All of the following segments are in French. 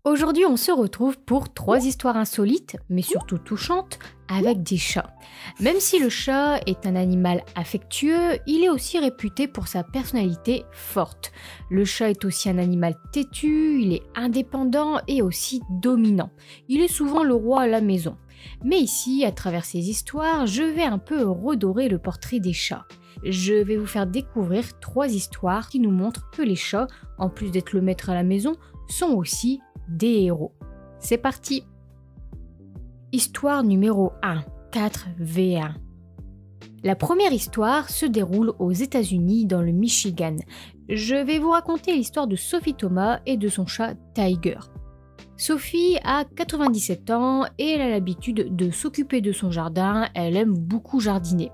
Aujourd'hui, on se retrouve pour 3 histoires insolites, mais surtout touchantes, avec des chats. Même si le chat est un animal affectueux, il est aussi réputé pour sa personnalité forte. Le chat est aussi un animal têtu, il est indépendant et aussi dominant. Il est souvent le roi à la maison. Mais ici, à travers ces histoires, je vais un peu redorer le portrait des chats. Je vais vous faire découvrir 3 histoires qui nous montrent que les chats, en plus d'être le maître à la maison, sont aussi des héros. C'est parti! Histoire numéro 1, 4v1. La première histoire se déroule aux États-Unis dans le Michigan. Je vais vous raconter l'histoire de Sophie Thomas et de son chat Tiger. Sophie a 97 ans et elle a l'habitude de s'occuper de son jardin, elle aime beaucoup jardiner.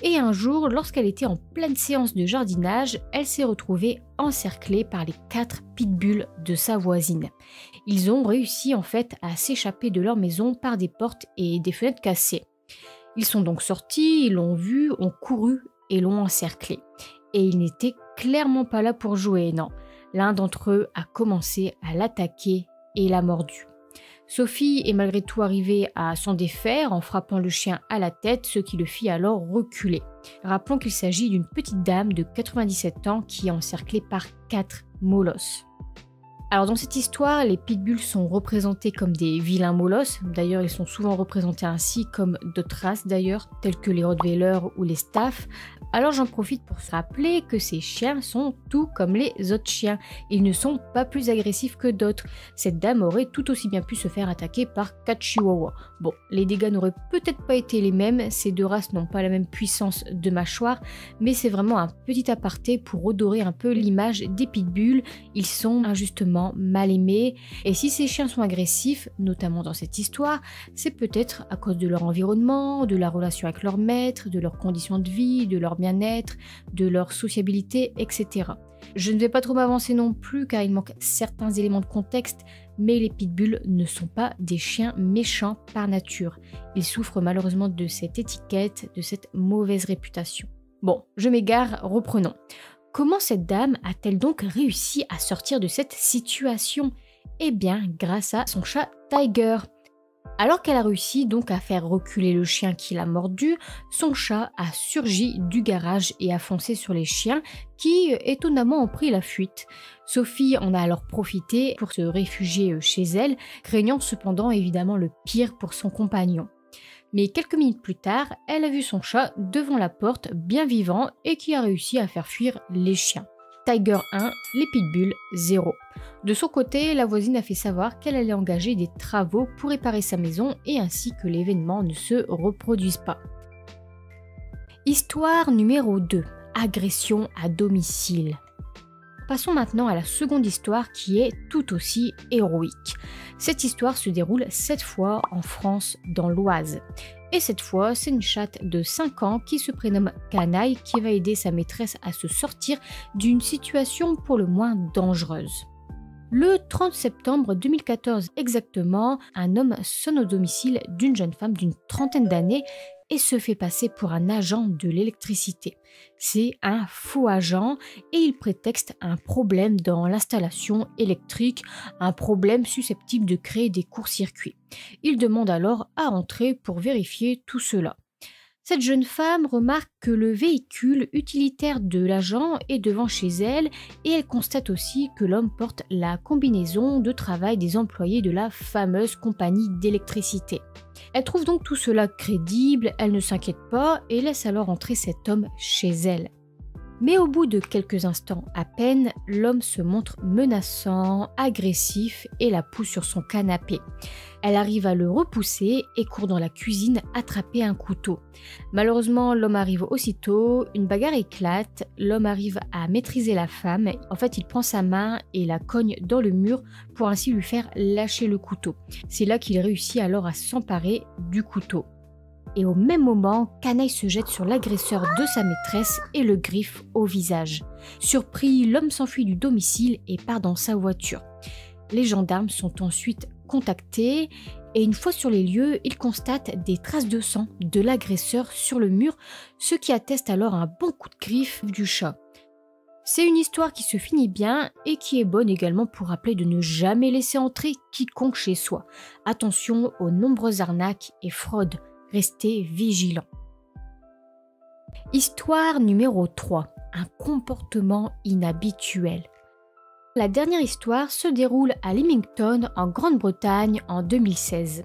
Et un jour, lorsqu'elle était en pleine séance de jardinage, elle s'est retrouvée encerclée par les 4 pitbulls de sa voisine. Ils ont réussi en fait à s'échapper de leur maison par des portes et des fenêtres cassées. Ils sont donc sortis, ils l'ont vue, ont couru et l'ont encerclée. Et ils n'étaient clairement pas là pour jouer, non. L'un d'entre eux a commencé à l'attaquer et l'a mordu. Sophie est malgré tout arrivée à s'en défaire en frappant le chien à la tête, ce qui le fit alors reculer. Rappelons qu'il s'agit d'une petite dame de 97 ans qui est encerclée par 4 molosses. Alors dans cette histoire, les pitbulls sont représentés comme des vilains molosses. D'ailleurs, ils sont souvent représentés ainsi comme d'autres races d'ailleurs, telles que les rottweilers ou les staffs. Alors j'en profite pour se rappeler que ces chiens sont tout comme les autres chiens. Ils ne sont pas plus agressifs que d'autres. Cette dame aurait tout aussi bien pu se faire attaquer par 4 chihuahuas. Bon, les dégâts n'auraient peut-être pas été les mêmes, ces deux races n'ont pas la même puissance de mâchoire, mais c'est vraiment un petit aparté pour redorer un peu l'image des pitbulls. Ils sont injustement mal aimés, et si ces chiens sont agressifs, notamment dans cette histoire, c'est peut-être à cause de leur environnement, de la relation avec leur maître, de leurs conditions de vie, de leur bien-être, de leur sociabilité, etc. Je ne vais pas trop m'avancer non plus car il manque certains éléments de contexte, mais les pitbulls ne sont pas des chiens méchants par nature. Ils souffrent malheureusement de cette étiquette, de cette mauvaise réputation. Bon, je m'égare, reprenons. Comment cette dame a-t-elle donc réussi à sortir de cette situation? Eh bien, grâce à son chat Tiger. Alors qu'elle a réussi donc à faire reculer le chien qui l'a mordu, son chat a surgi du garage et a foncé sur les chiens qui étonnamment ont pris la fuite. Sophie en a alors profité pour se réfugier chez elle, craignant cependant évidemment le pire pour son compagnon. Mais quelques minutes plus tard, elle a vu son chat devant la porte bien vivant et qui a réussi à faire fuir les chiens. Tiger 1, les pitbulls 0. De son côté, la voisine a fait savoir qu'elle allait engager des travaux pour réparer sa maison et ainsi que l'événement ne se reproduise pas. Histoire numéro 2. Agression à domicile. Passons maintenant à la seconde histoire qui est tout aussi héroïque. Cette histoire se déroule cette fois en France, dans l'Oise. Et cette fois, c'est une chatte de 5 ans qui se prénomme Canaille qui va aider sa maîtresse à se sortir d'une situation pour le moins dangereuse. Le 30 septembre 2014 exactement, un homme sonne au domicile d'une jeune femme d'une trentaine d'années et se fait passer pour un agent de l'électricité. C'est un faux agent et il prétexte un problème dans l'installation électrique, un problème susceptible de créer des courts-circuits. Il demande alors à entrer pour vérifier tout cela. Cette jeune femme remarque que le véhicule utilitaire de l'agent est devant chez elle et elle constate aussi que l'homme porte la combinaison de travail des employés de la fameuse compagnie d'électricité. Elle trouve donc tout cela crédible, elle ne s'inquiète pas et laisse alors entrer cet homme chez elle. Mais au bout de quelques instants à peine, l'homme se montre menaçant, agressif et la pousse sur son canapé. Elle arrive à le repousser et court dans la cuisine attraper un couteau. Malheureusement, l'homme arrive aussitôt, une bagarre éclate, l'homme arrive à maîtriser la femme. En fait, il prend sa main et la cogne dans le mur pour ainsi lui faire lâcher le couteau. C'est là qu'il réussit alors à s'emparer du couteau. Et au même moment, Canaille se jette sur l'agresseur de sa maîtresse et le griffe au visage. Surpris, l'homme s'enfuit du domicile et part dans sa voiture. Les gendarmes sont ensuite contactés et une fois sur les lieux, ils constatent des traces de sang de l'agresseur sur le mur, ce qui atteste alors un bon coup de griffe du chat. C'est une histoire qui se finit bien et qui est bonne également pour rappeler de ne jamais laisser entrer quiconque chez soi. Attention aux nombreuses arnaques et fraudes, restez vigilants. Histoire numéro 3. Un comportement inhabituel. La dernière histoire se déroule à Leamington, en Grande-Bretagne, en 2016.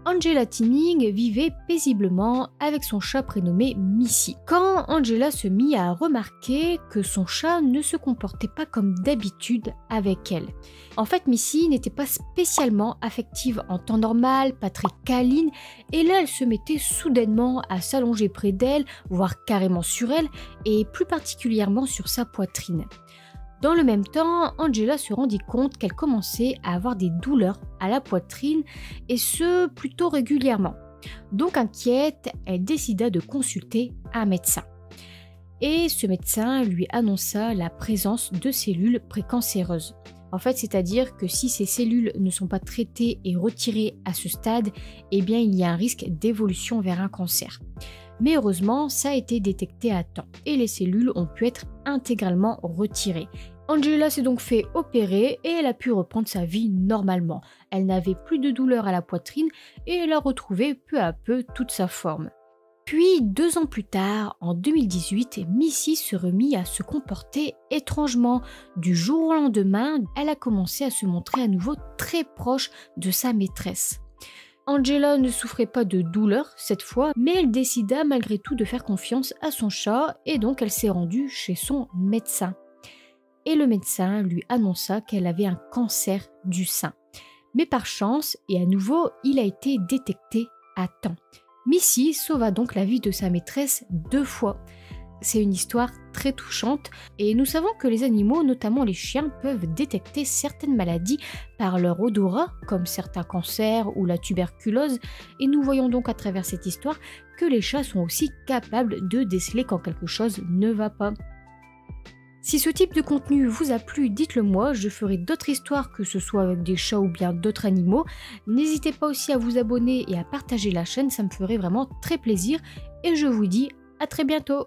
Angela Tinning vivait paisiblement avec son chat prénommé Missy. Quand Angela se mit à remarquer que son chat ne se comportait pas comme d'habitude avec elle. En fait, Missy n'était pas spécialement affective en temps normal, pas très câline, et là elle se mettait soudainement à s'allonger près d'elle, voire carrément sur elle, et plus particulièrement sur sa poitrine. Dans le même temps, Angela se rendit compte qu'elle commençait à avoir des douleurs à la poitrine, et ce plutôt régulièrement. Donc inquiète, elle décida de consulter un médecin. Et ce médecin lui annonça la présence de cellules précancéreuses. En fait, c'est-à-dire que si ces cellules ne sont pas traitées et retirées à ce stade, eh bien il y a un risque d'évolution vers un cancer. Mais heureusement, ça a été détecté à temps et les cellules ont pu être intégralement retirées. Angela s'est donc fait opérer et elle a pu reprendre sa vie normalement. Elle n'avait plus de douleur à la poitrine et elle a retrouvé peu à peu toute sa forme. Puis 2 ans plus tard, en 2018, Missy se remit à se comporter étrangement. Du jour au lendemain, elle a commencé à se montrer à nouveau très proche de sa maîtresse. Angela ne souffrait pas de douleur cette fois, mais elle décida malgré tout de faire confiance à son chat et donc elle s'est rendue chez son médecin. Et le médecin lui annonça qu'elle avait un cancer du sein. Mais par chance, et à nouveau, il a été détecté à temps. Missy sauva donc la vie de sa maîtresse 2 fois. C'est une histoire très touchante et nous savons que les animaux, notamment les chiens, peuvent détecter certaines maladies par leur odorat, comme certains cancers ou la tuberculose, et nous voyons donc à travers cette histoire que les chats sont aussi capables de déceler quand quelque chose ne va pas. Si ce type de contenu vous a plu, dites-le moi, je ferai d'autres histoires que ce soit avec des chats ou bien d'autres animaux. N'hésitez pas aussi à vous abonner et à partager la chaîne, ça me ferait vraiment très plaisir et je vous dis à très bientôt.